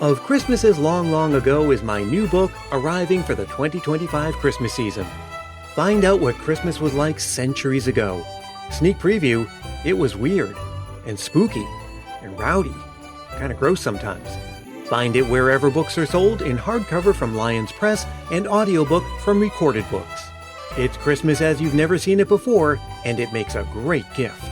Of Christmases Long, Long Ago is my new book arriving for the 2025 Christmas season. Find out what Christmas was like centuries ago. Sneak preview, it was weird, and spooky, and rowdy, kind of gross sometimes. Find it wherever books are sold in hardcover from Lions Press and audiobook from Recorded Books. It's Christmas as you've never seen it before, and it makes a great gift.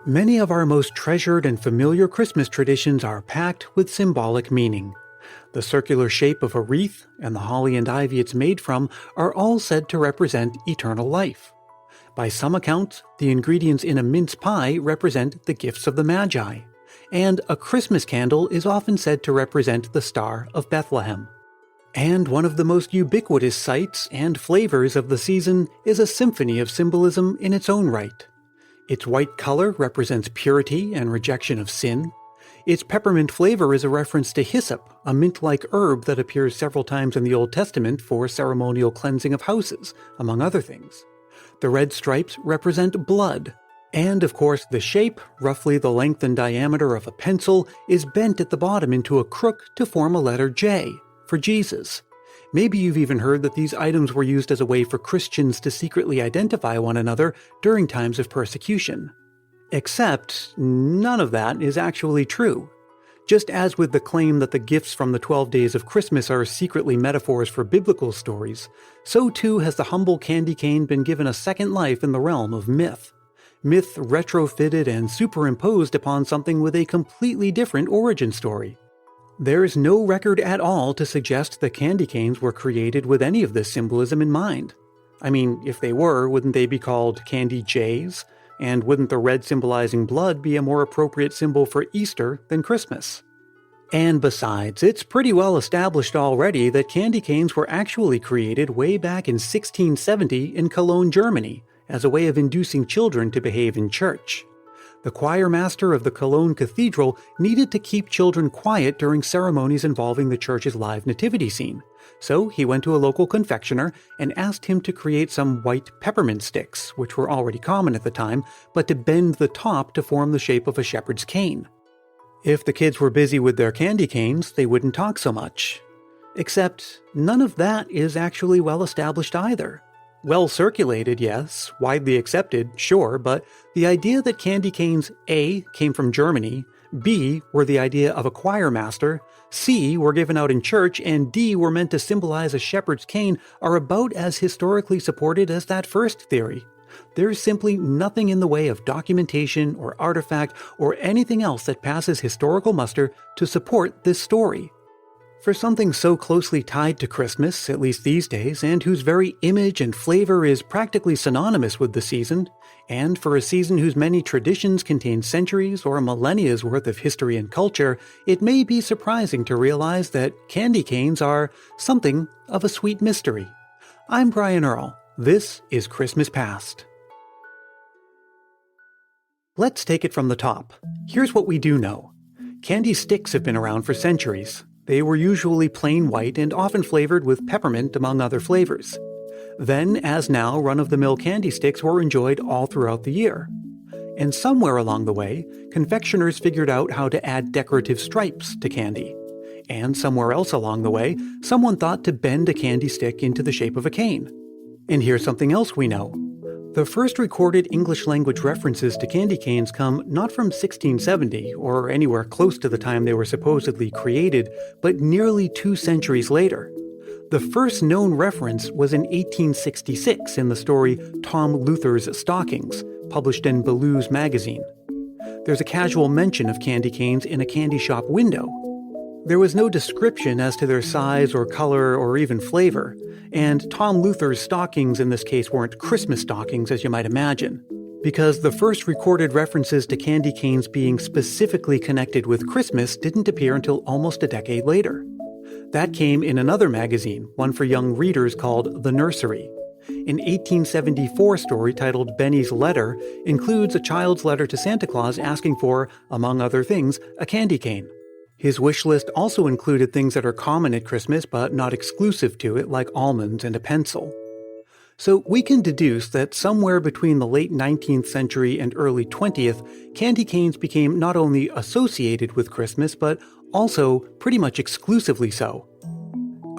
Many of our most treasured and familiar Christmas traditions are packed with symbolic meaning. The circular shape of a wreath and the holly and ivy it's made from are all said to represent eternal life. By some accounts, the ingredients in a mince pie represent the gifts of the Magi, and a Christmas candle is often said to represent the Star of Bethlehem. And one of the most ubiquitous sights and flavors of the season is a symphony of symbolism in its own right. Its white color represents purity and rejection of sin. Its peppermint flavor is a reference to hyssop, a mint-like herb that appears several times in the Old Testament for ceremonial cleansing of houses, among other things. The red stripes represent blood. And, of course, the shape, roughly the length and diameter of a pencil, is bent at the bottom into a crook to form a letter J, for Jesus. Maybe you've even heard that these items were used as a way for Christians to secretly identify one another during times of persecution. Except, none of that is actually true. Just as with the claim that the gifts from the 12 days of Christmas are secretly metaphors for biblical stories, so too has the humble candy cane been given a second life in the realm of myth. Myth retrofitted and superimposed upon something with a completely different origin story. There's no record at all to suggest that candy canes were created with any of this symbolism in mind. I mean, if they were, wouldn't they be called candy jays? And wouldn't the red symbolizing blood be a more appropriate symbol for Easter than Christmas? And besides, it's pretty well established already that candy canes were actually created way back in 1670 in Cologne, Germany, as a way of inducing children to behave in church. The choir master of the Cologne Cathedral needed to keep children quiet during ceremonies involving the church's live nativity scene, so he went to a local confectioner and asked him to create some white peppermint sticks, which were already common at the time, but to bend the top to form the shape of a shepherd's cane. If the kids were busy with their candy canes, they wouldn't talk so much. Except, none of that is actually well established either. Well circulated, yes, widely accepted, sure, but the idea that candy canes A. came from Germany, B. were the idea of a choir master, C. were given out in church, and D. were meant to symbolize a shepherd's cane are about as historically supported as that first theory. There's simply nothing in the way of documentation or artifact or anything else that passes historical muster to support this story. For something so closely tied to Christmas, at least these days, and whose very image and flavor is practically synonymous with the season, and for a season whose many traditions contain centuries or millennia's worth of history and culture, it may be surprising to realize that candy canes are something of a sweet mystery. I'm Brian Earl. This is Christmas Past. Let's take it from the top. Here's what we do know. Candy sticks have been around for centuries. They were usually plain white and often flavored with peppermint among other flavors. Then, as now, run-of-the-mill candy sticks were enjoyed all throughout the year. And somewhere along the way, confectioners figured out how to add decorative stripes to candy. And somewhere else along the way, someone thought to bend a candy stick into the shape of a cane. And here's something else we know. The first recorded English-language references to candy canes come not from 1670 or anywhere close to the time they were supposedly created, but nearly 2 centuries later. The first known reference was in 1866 in the story Tom Luther's Stockings, published in Ballew's magazine. There's a casual mention of candy canes in a candy shop window. There was no description as to their size or color or even flavor, and Tom Luther's stockings in this case weren't Christmas stockings as you might imagine, because the first recorded references to candy canes being specifically connected with Christmas didn't appear until almost a decade later. That came in another magazine, one for young readers called The Nursery. An 1874 story titled Benny's Letter includes a child's letter to Santa Claus asking for, among other things, a candy cane. His wish list also included things that are common at Christmas but not exclusive to it, like almonds and a pencil. So we can deduce that somewhere between the late 19th century and early 20th, candy canes became not only associated with Christmas, but also pretty much exclusively so.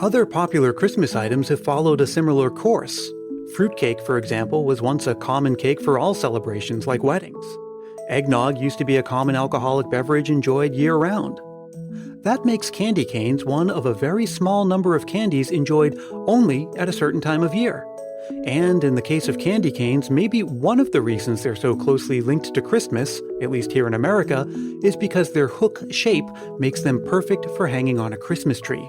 Other popular Christmas items have followed a similar course. Fruitcake, for example, was once a common cake for all celebrations like weddings. Eggnog used to be a common alcoholic beverage enjoyed year-round. That makes candy canes one of a very small number of candies enjoyed only at a certain time of year. And in the case of candy canes, maybe one of the reasons they're so closely linked to Christmas, at least here in America, is because their hook shape makes them perfect for hanging on a Christmas tree.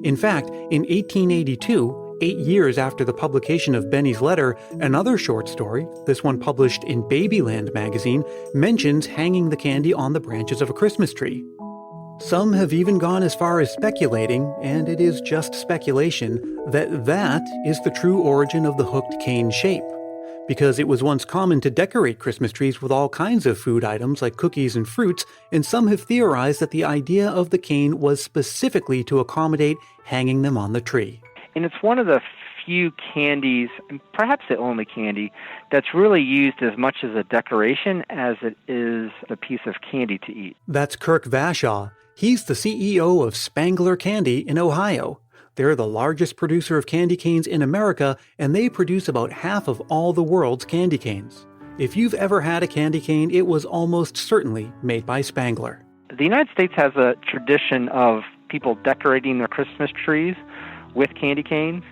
In fact, in 1882, 8 years after the publication of Benny's Letter, another short story, this one published in Babyland magazine, mentions hanging the candy on the branches of a Christmas tree. Some have even gone as far as speculating, and it is just speculation, that is the true origin of the hooked cane shape. Because it was once common to decorate Christmas trees with all kinds of food items like cookies and fruits, and some have theorized that the idea of the cane was specifically to accommodate hanging them on the tree. And it's one of the few candies, and perhaps the only candy, that's really used as much as a decoration as it is a piece of candy to eat. That's Kirk Vashaw. He's the CEO of Spangler Candy in Ohio. They're the largest producer of candy canes in America, and they produce about half of all the world's candy canes. If you've ever had a candy cane, it was almost certainly made by Spangler. The United States has a tradition of people decorating their Christmas trees with candy canes,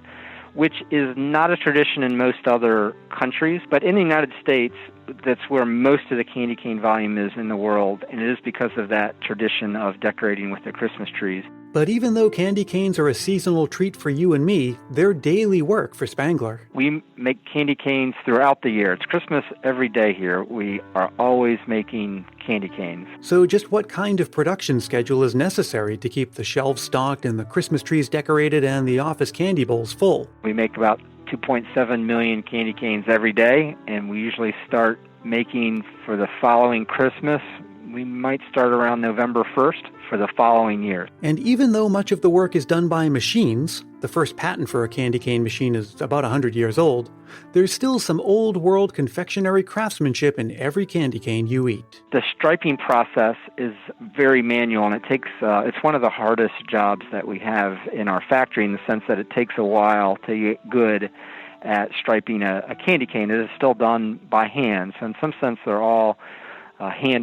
which is not a tradition in most other countries, but in the United States, that's where most of the candy cane volume is in the world, and it is because of that tradition of decorating with the Christmas trees. But even though candy canes are a seasonal treat for you and me, they're daily work for Spangler. We make candy canes throughout the year. It's Christmas every day here. We are always making candy canes. So just what kind of production schedule is necessary to keep the shelves stocked and the Christmas trees decorated and the office candy bowls full? We make about 2.7 million candy canes every day, and we usually start making for the following Christmas. We might start around November 1st for the following year. And even though much of the work is done by machines, the first patent for a candy cane machine is about 100 years old, there's still some old-world confectionery craftsmanship in every candy cane you eat. The striping process is very manual, and it's one of the hardest jobs that we have in our factory, in the sense that it takes a while to get good at striping a candy cane. It is still done by hand, so in some sense they're all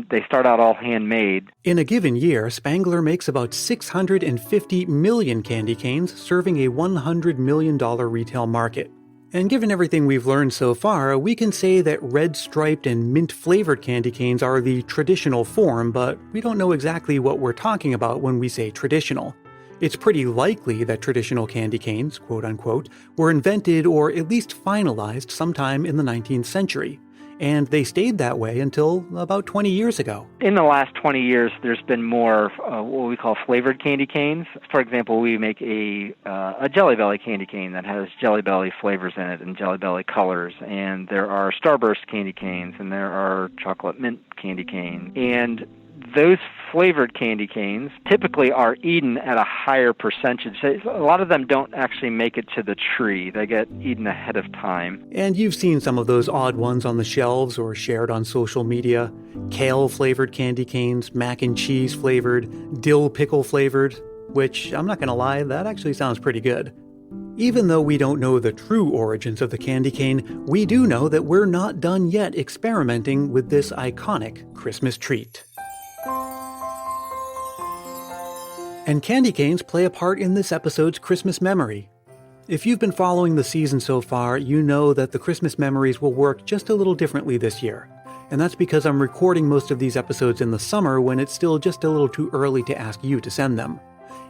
they start out all handmade. In a given year, Spangler makes about 650 million candy canes, serving a $100 million retail market. And given everything we've learned so far, we can say that red-striped and mint-flavored candy canes are the traditional form, but we don't know exactly what we're talking about when we say traditional. It's pretty likely that traditional candy canes, quote-unquote, were invented or at least finalized sometime in the 19th century. And they stayed that way until about 20 years ago. In the last 20 years, there's been more what we call flavored candy canes. For example, we make a Jelly Belly candy cane that has Jelly Belly flavors in it and Jelly Belly colors. And there are Starburst candy canes, and there are chocolate mint candy canes. And those flavored candy canes typically are eaten at a higher percentage. A lot of them don't actually make it to the tree. They get eaten ahead of time. And you've seen some of those odd ones on the shelves or shared on social media. Kale-flavored candy canes, mac and cheese-flavored, dill pickle-flavored, which, I'm not going to lie, that actually sounds pretty good. Even though we don't know the true origins of the candy cane, we do know that we're not done yet experimenting with this iconic Christmas treat. And candy canes play a part in this episode's Christmas memory. If you've been following the season so far, you know that the Christmas memories will work just a little differently this year. And that's because I'm recording most of these episodes in the summer when it's still just a little too early to ask you to send them.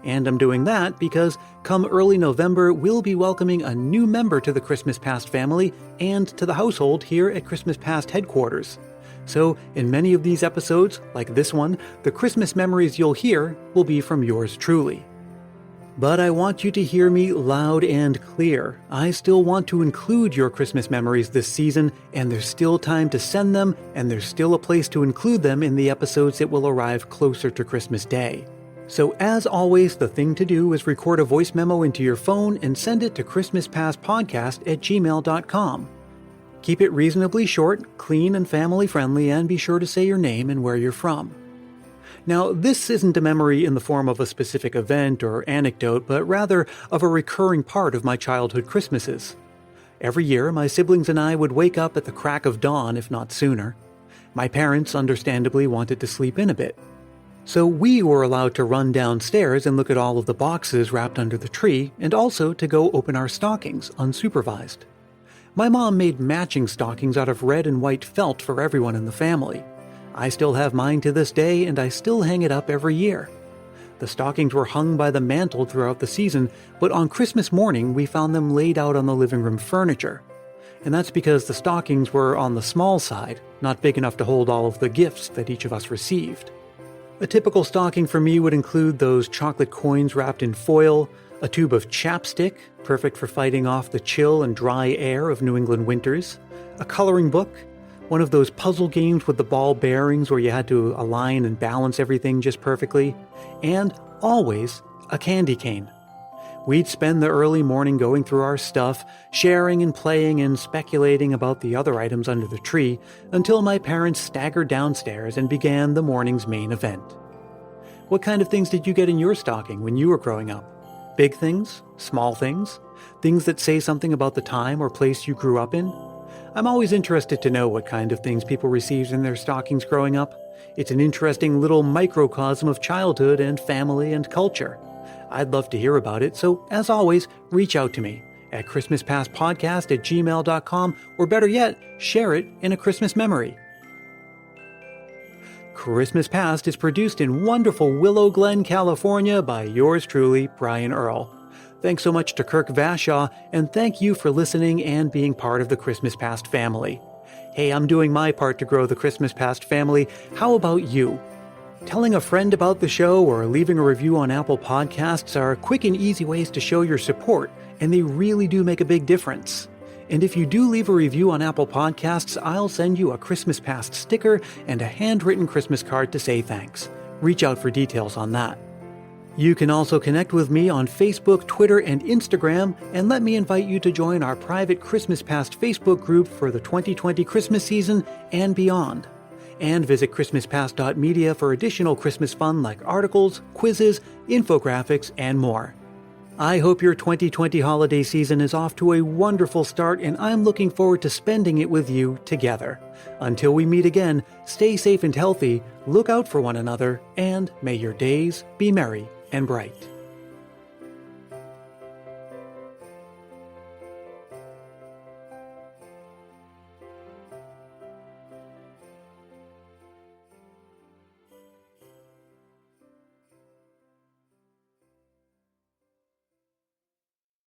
And I'm doing that because come early November, we'll be welcoming a new member to the Christmas Past family and to the household here at Christmas Past headquarters. So, in many of these episodes, like this one, the Christmas memories you'll hear will be from yours truly. But I want you to hear me loud and clear. I still want to include your Christmas memories this season, and there's still time to send them, and there's still a place to include them in the episodes that will arrive closer to Christmas Day. So as always, the thing to do is record a voice memo into your phone and send it to christmaspastpodcast@gmail.com. Keep it reasonably short, clean, and family-friendly, and be sure to say your name and where you're from. Now, this isn't a memory in the form of a specific event or anecdote, but rather of a recurring part of my childhood Christmases. Every year, my siblings and I would wake up at the crack of dawn, if not sooner. My parents, understandably, wanted to sleep in a bit. So we were allowed to run downstairs and look at all of the boxes wrapped under the tree, and also to go open our stockings, unsupervised. My mom made matching stockings out of red and white felt for everyone in the family. I still have mine to this day, and I still hang it up every year. The stockings were hung by the mantel throughout the season, but on Christmas morning we found them laid out on the living room furniture. And that's because the stockings were on the small side, not big enough to hold all of the gifts that each of us received. A typical stocking for me would include those chocolate coins wrapped in foil, a tube of chapstick, perfect for fighting off the chill and dry air of New England winters, a coloring book, one of those puzzle games with the ball bearings where you had to align and balance everything just perfectly, and always a candy cane. We'd spend the early morning going through our stuff, sharing and playing and speculating about the other items under the tree, until my parents staggered downstairs and began the morning's main event. What kind of things did you get in your stocking when you were growing up? Big things? Small things? Things that say something about the time or place you grew up in? I'm always interested to know what kind of things people received in their stockings growing up. It's an interesting little microcosm of childhood and family and culture. I'd love to hear about it, so as always, reach out to me at christmaspastpodcast@gmail.com, or better yet, share it in a Christmas memory. Christmas Past is produced in wonderful Willow Glen, California by yours truly, Brian Earl. Thanks so much to Kirk Vashaw, and thank you for listening and being part of the Christmas Past family. Hey, I'm doing my part to grow the Christmas Past family. How about you? Telling a friend about the show or leaving a review on Apple Podcasts are quick and easy ways to show your support, and they really do make a big difference. And if you do leave a review on Apple Podcasts, I'll send you a Christmas Past sticker and a handwritten Christmas card to say thanks. Reach out for details on that. You can also connect with me on Facebook, Twitter, and Instagram, and let me invite you to join our private Christmas Past Facebook group for the 2020 Christmas season and beyond. And visit christmaspast.media for additional Christmas fun like articles, quizzes, infographics, and more. I hope your 2020 holiday season is off to a wonderful start, and I'm looking forward to spending it with you together. Until we meet again, stay safe and healthy, look out for one another, and may your days be merry and bright.